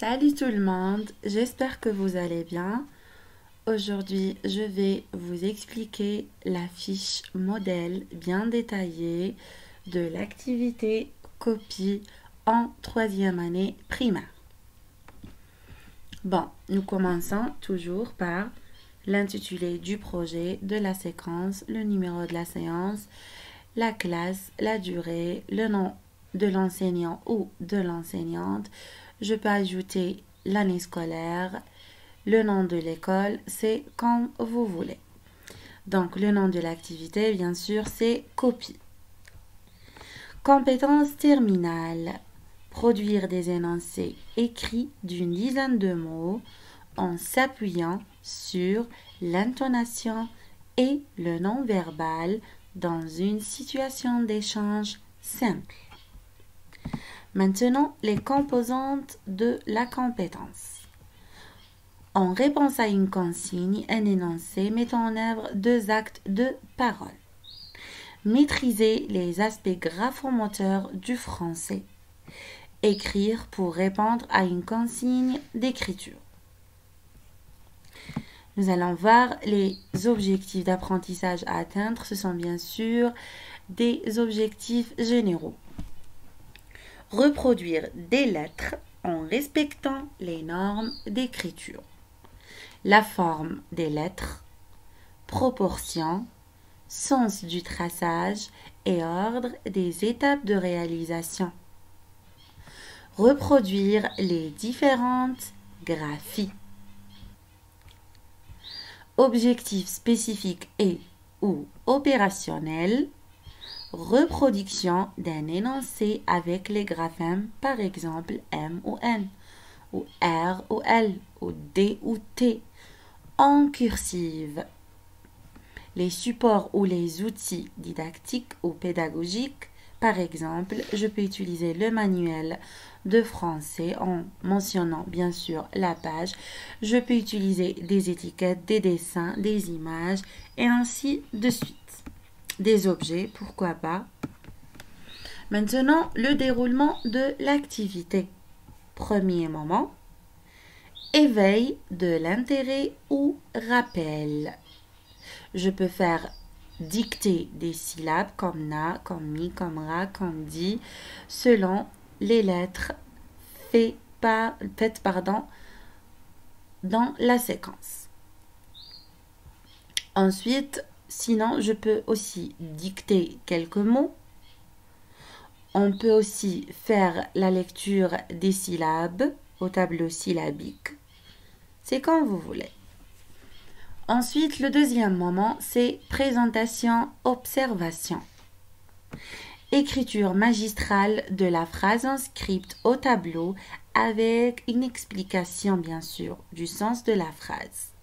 Salut tout le monde, j'espère que vous allez bien. Aujourd'hui, je vais vous expliquer la fiche modèle bien détaillée de l'activité copie en troisième année primaire. Bon, nous commençons toujours par l'intitulé du projet, de la séquence, le numéro de la séance, la classe, la durée, le nom de l'enseignant ou de l'enseignante. Je peux ajouter l'année scolaire, le nom de l'école, c'est comme vous voulez. Donc, le nom de l'activité, bien sûr, c'est copie. Compétence terminale. Produire des énoncés écrits d'une dizaine de mots en s'appuyant sur l'intonation et le non-verbal dans une situation d'échange simple. Maintenant, les composantes de la compétence. En réponse à une consigne, un énoncé met en œuvre deux actes de parole. Maîtriser les aspects graphomoteurs du français. Écrire pour répondre à une consigne d'écriture. Nous allons voir les objectifs d'apprentissage à atteindre. Ce sont bien sûr des objectifs généraux. Reproduire des lettres en respectant les normes d'écriture. La forme des lettres, proportion, sens du traçage et ordre des étapes de réalisation. Reproduire les différentes graphies. Objectifs spécifiques et ou opérationnels. Reproduction d'un énoncé avec les graphèmes, par exemple M ou N, ou R ou L, ou D ou T, en cursive. Les supports ou les outils didactiques ou pédagogiques, par exemple, je peux utiliser le manuel de français en mentionnant bien sûr la page. Je peux utiliser des étiquettes, des dessins, des images et ainsi de suite. Des objets, pourquoi pas. Maintenant, le déroulement de l'activité. Premier moment, éveil de l'intérêt ou rappel. Je peux faire dicter des syllabes comme na, comme mi, comme ra, comme di, selon les lettres faites dans la séquence. Ensuite, sinon, je peux aussi dicter quelques mots. On peut aussi faire la lecture des syllabes au tableau syllabique. C'est comme vous voulez. Ensuite, le deuxième moment, c'est présentation-observation. Écriture magistrale de la phrase en script au tableau avec une explication, bien sûr, du sens de la phrase.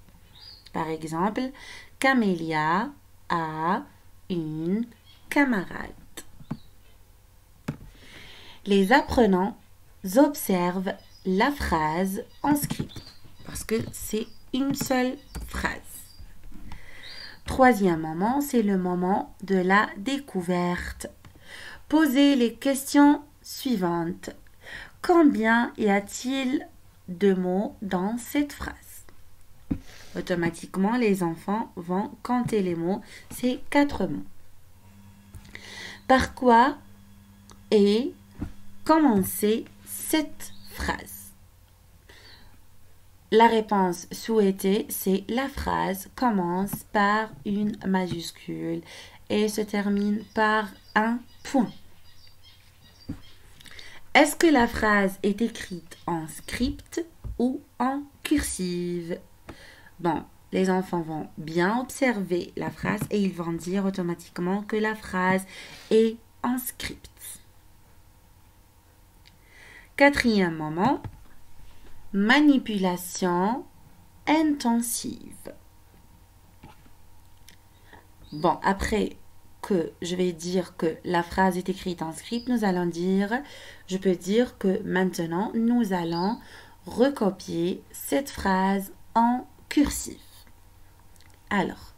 Par exemple, Camélia a une camarade. Les apprenants observent la phrase en script parce que c'est une seule phrase. Troisième moment, c'est le moment de la découverte. Posez les questions suivantes. Combien y a-t-il de mots dans cette phrase? Automatiquement, les enfants vont compter les mots. C'est 4 mots. Par quoi est commencée cette phrase? La réponse souhaitée, c'est la phrase commence par une majuscule et se termine par un point. Est-ce que la phrase est écrite en script ou en cursive? Bon, les enfants vont bien observer la phrase et ils vont dire automatiquement que la phrase est en script. Quatrième moment, manipulation intensive. Bon, après que je vais dire que la phrase est écrite en script, je peux dire que maintenant, nous allons recopier cette phrase en cursif. Alors,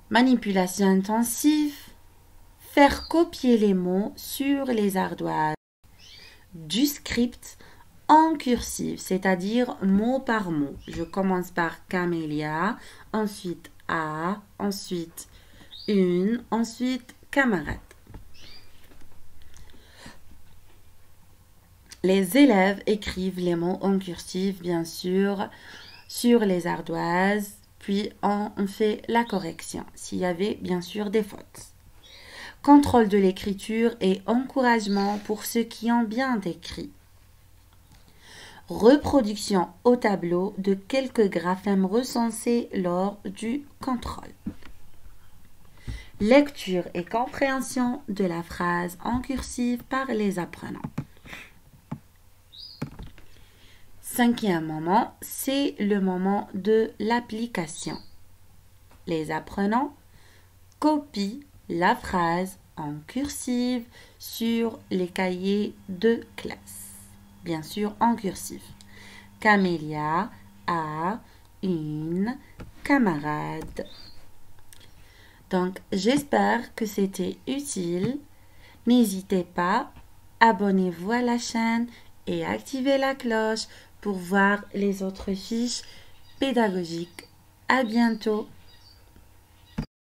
manipulation intensive, faire copier les mots sur les ardoises du script en cursive, c'est-à-dire mot par mot. Je commence par camélia, ensuite a, ensuite une, ensuite camarade. Les élèves écrivent les mots en cursive, bien sûr, sur les ardoises, puis on fait la correction, s'il y avait bien sûr des fautes. Contrôle de l'écriture et encouragement pour ceux qui ont bien écrit. Reproduction au tableau de quelques graphèmes recensés lors du contrôle. Lecture et compréhension de la phrase en cursive par les apprenants. Cinquième moment, c'est le moment de l'application. Les apprenants copient la phrase en cursive sur les cahiers de classe. Bien sûr, en cursive. Camélia a une camarade. Donc, j'espère que c'était utile. N'hésitez pas, abonnez-vous à la chaîne et activez la cloche pour voir les autres fiches pédagogiques. À bientôt.